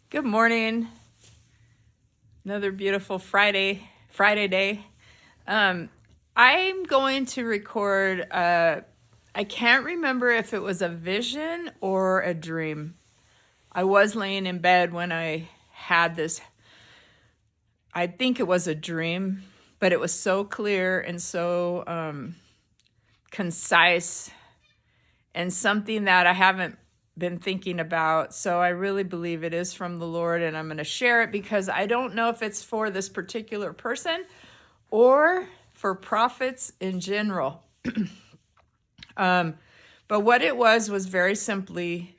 Good morning. Another beautiful Friday day. I'm going to record, I can't remember if it was a vision or a dream. I was laying in bed when I had this. I think it was a dream, but it was so clear and so concise and something that I haven't been thinking about. So I really believe it is from the Lord, and I'm going to share it because I don't know if it's for this particular person or for prophets in general. But what it was very simply,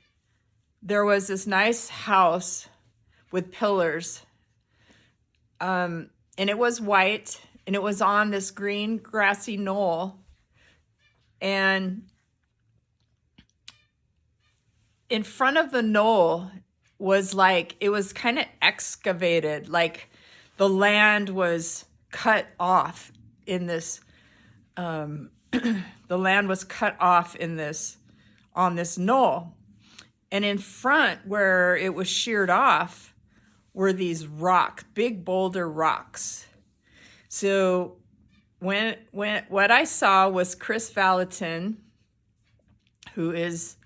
there was this nice house with pillars, and it was white, and it was on this green grassy knoll, and in front of the knoll was like, it was kind of excavated, like the land was cut off in this, the land was cut off in this, on this knoll. And in front where it was sheared off were these big boulder rocks. So when what I saw was Chris Valloton, who is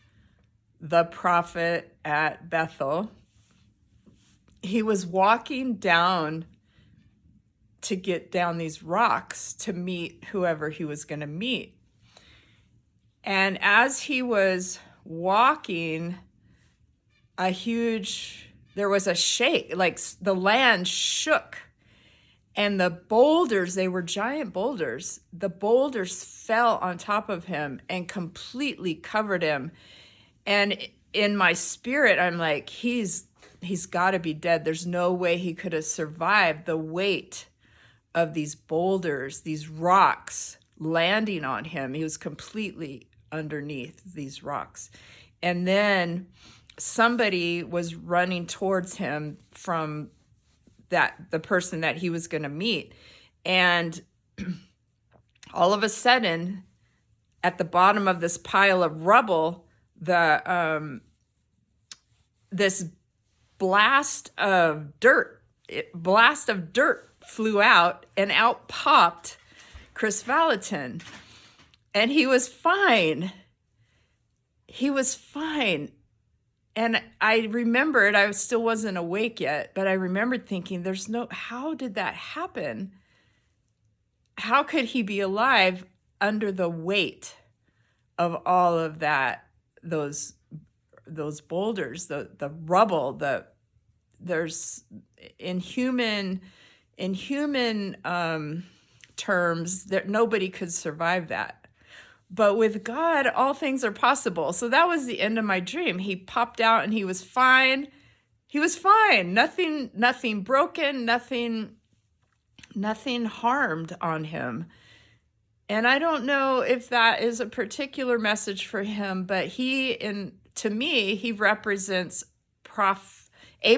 the prophet at Bethel. He was walking down to get down these rocks to meet whoever he was going to meet. And as he was walking, there was a shake, like the land shook. And the boulders, they were giant boulders. The boulders fell on top of him and completely covered him. And in my spirit, I'm like, he's got to be dead. There's no way he could have survived the weight of these boulders, these rocks landing on him. He was completely underneath these rocks. And then somebody was running towards him from the person that he was going to meet. And all of a sudden, at the bottom of this pile of rubble, this blast of dirt flew out, and out popped Chris Valloton. And he was fine. And I remembered, I still wasn't awake yet, but I remembered thinking, how did that happen? How could he be alive under the weight of all of that, those boulders, the rubble, there's in human terms that nobody could survive that. But with God, all things are possible. So that was the end of my dream. He popped out and he was fine. Nothing broken, nothing harmed on him. And I don't know if that is a particular message for him, but to me, he represents a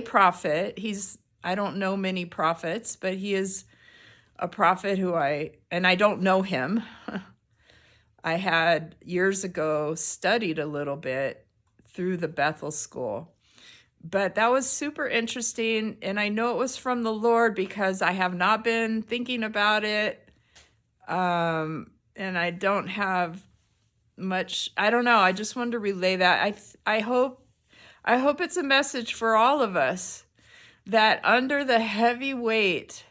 prophet. I don't know many prophets, but he is a prophet and I don't know him. I had years ago studied a little bit through the Bethel school, but that was super interesting. And I know it was from the Lord because I have not been thinking about it. And I don't have much, I don't know. I just wanted to relay that. I hope it's a message for all of us that under the heavy weight,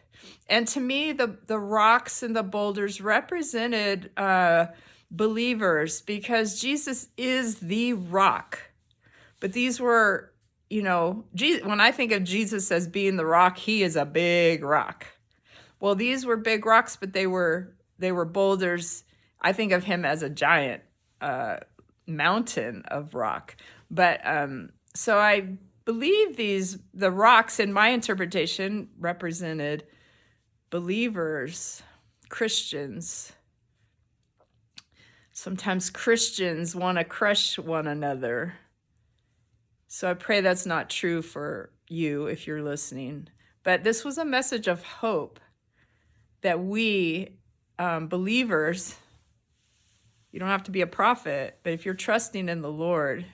and to me, the rocks and the boulders represented believers, because Jesus is the rock. But these were, when I think of Jesus as being the rock, he is a big rock. Well, these were big rocks, but they were boulders. I think of him as a giant mountain of rock. But so I believe the rocks, in my interpretation, represented believers, Christians. Sometimes Christians want to crush one another. So I pray that's not true for you if you're listening. But this was a message of hope that we believers, you don't have to be a prophet, but if you're trusting in the Lord,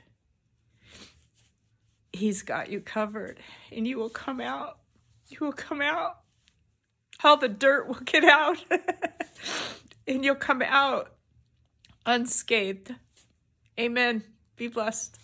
He's got you covered, and you will come out. You will come out. All the dirt will get out, and you'll come out unscathed. Amen. Be blessed.